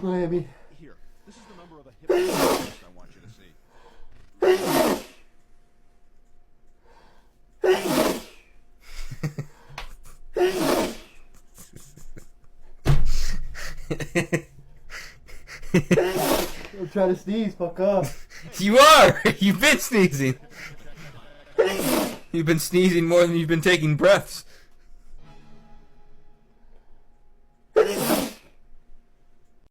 Miami. Here, this is the number of a hypnotist I want you to see. I'm trying to sneeze. Fuck off. You are! You've been sneezing. You've been sneezing more than you've been taking breaths.